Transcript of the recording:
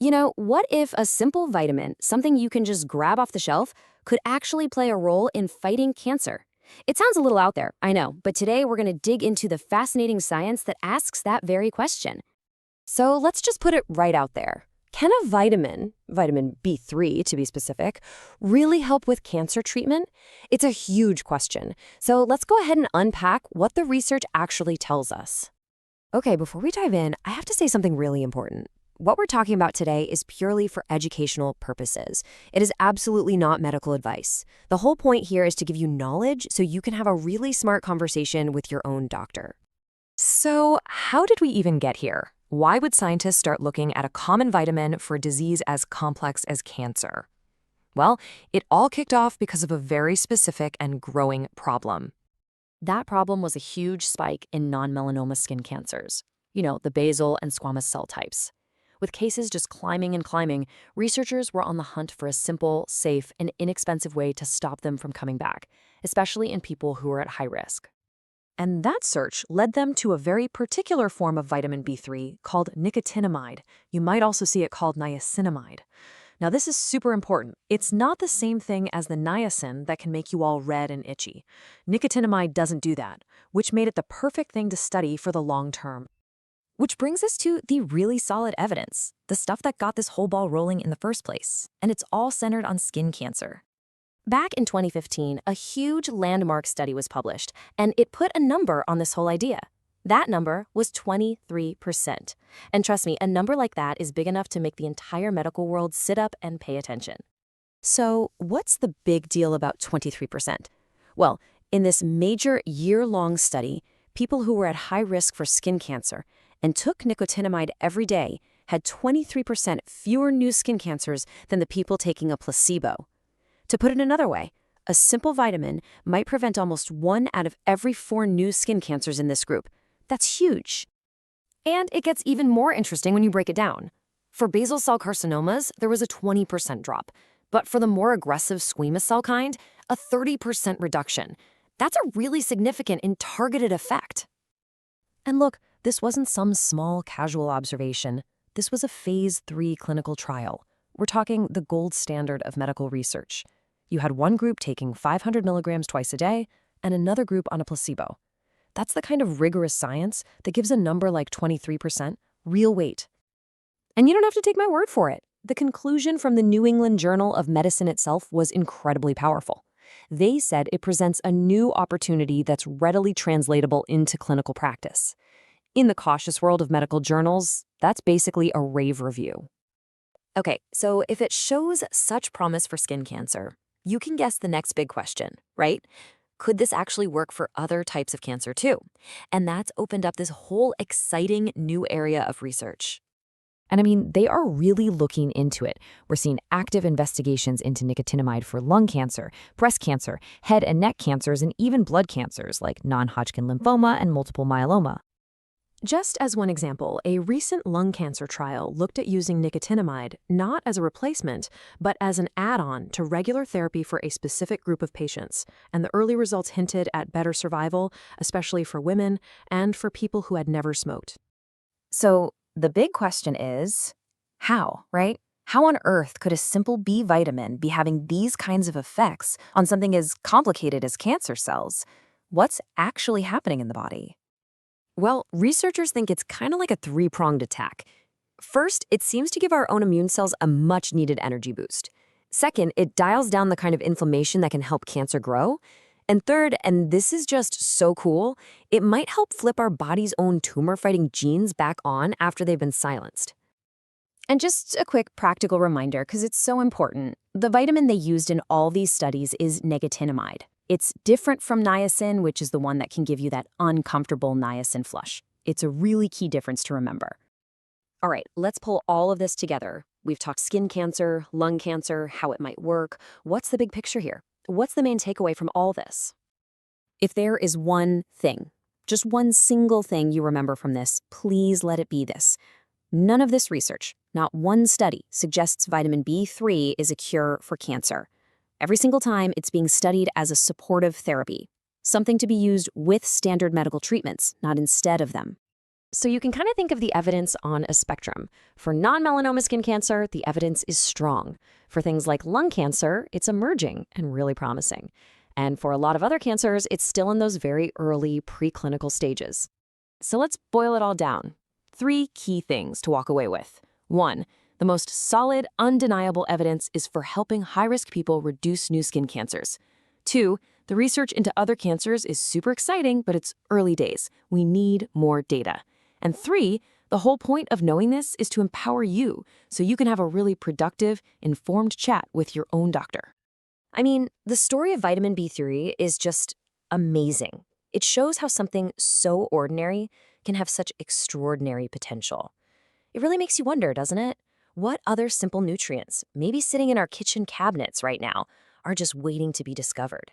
What if a simple vitamin, something you can just grab off the shelf, could actually play a role in fighting cancer? It sounds a little out there, I know, but today we're going to dig into the fascinating science that asks that very question. So let's just put it right out there. Can a vitamin B3 to be specific, really help with cancer treatment? It's a huge question. So let's go ahead and unpack what the research actually tells us. Okay, before we dive in, I have to say something really important. What we're talking about today is purely for educational purposes. It is absolutely not medical advice. The whole point here is to give you knowledge so you can have a really smart conversation with your own doctor. So, how did we even get here? Why would scientists start looking at a common vitamin for a disease as complex as cancer? Well, it all kicked off because of a very specific and growing problem. That problem was a huge spike in non-melanoma skin cancers. The basal and squamous cell types. With cases just climbing and climbing, researchers were on the hunt for a simple, safe, and inexpensive way to stop them from coming back, especially in people who are at high risk. And that search led them to a very particular form of vitamin B3 called nicotinamide. You might also see it called niacinamide. Now, this is super important. It's not the same thing as the niacin that can make you all red and itchy. Nicotinamide doesn't do that, which made it the perfect thing to study for the long term. Which brings us to the really solid evidence, the stuff that got this whole ball rolling in the first place, and it's all centered on skin cancer. Back in 2015, a huge landmark study was published, and it put a number on this whole idea. That number was 23%. And trust me, a number like that is big enough to make the entire medical world sit up and pay attention. So, what's the big deal about 23%? Well, in this major year-long study, people who were at high risk for skin cancer and took nicotinamide every day had 23% fewer new skin cancers than the people taking a placebo. To put it another way, a simple vitamin might prevent almost 1 out of every 4 new skin cancers in this group. That's huge. And it gets even more interesting when you break it down. For basal cell carcinomas, there was a 20% drop. But for the more aggressive squamous cell kind, a 30% reduction. That's a really significant and targeted effect. And look, this wasn't some small casual observation. This was a phase 3 clinical trial. We're talking the gold standard of medical research. You had one group taking 500 milligrams twice a day and another group on a placebo. That's the kind of rigorous science that gives a number like 23% real weight. And you don't have to take my word for it. The conclusion from the New England Journal of Medicine itself was incredibly powerful. They said it presents a new opportunity that's readily translatable into clinical practice. In the cautious world of medical journals, that's basically a rave review. Okay, so if it shows such promise for skin cancer, you can guess the next big question, right? Could this actually work for other types of cancer too? And that's opened up this whole exciting new area of research. And I mean, they are really looking into it. We're seeing active investigations into nicotinamide for lung cancer, breast cancer, head and neck cancers, and even blood cancers like non-Hodgkin lymphoma and multiple myeloma. Just as one example, a recent lung cancer trial looked at using nicotinamide not as a replacement, but as an add-on to regular therapy for a specific group of patients, and the early results hinted at better survival, especially for women and for people who had never smoked. So the big question is, how, right? How on earth could a simple B vitamin be having these kinds of effects on something as complicated as cancer cells? What's actually happening in the body? Well, researchers think it's kind of like a three-pronged attack. First, it seems to give our own immune cells a much-needed energy boost. Second, it dials down the kind of inflammation that can help cancer grow. And third, and this is just so cool, it might help flip our body's own tumor-fighting genes back on after they've been silenced. And just a quick practical reminder, because it's so important, the vitamin they used in all these studies is nicotinamide. It's different from niacin, which is the one that can give you that uncomfortable niacin flush. It's a really key difference to remember. All right, let's pull all of this together. We've talked skin cancer, lung cancer, how it might work. What's the big picture here? What's the main takeaway from all this? If there is one thing, just one single thing you remember from this, please let it be this. None of this research, not one study, suggests vitamin B3 is a cure for cancer. Every single time, it's being studied as a supportive therapy, something to be used with standard medical treatments, not instead of them. So you can kind of think of the evidence on a spectrum. For non-melanoma skin cancer, the evidence is strong. For things like lung cancer, it's emerging and really promising. And for a lot of other cancers, it's still in those very early preclinical stages. So let's boil it all down. 3 key things to walk away with. 1. The most solid, undeniable evidence is for helping high-risk people reduce new skin cancers. 2. The research into other cancers is super exciting, but it's early days. We need more data. And 3, the whole point of knowing this is to empower you so you can have a really productive, informed chat with your own doctor. I mean, the story of vitamin B3 is just amazing. It shows how something so ordinary can have such extraordinary potential. It really makes you wonder, doesn't it? What other simple nutrients, maybe sitting in our kitchen cabinets right now, are just waiting to be discovered?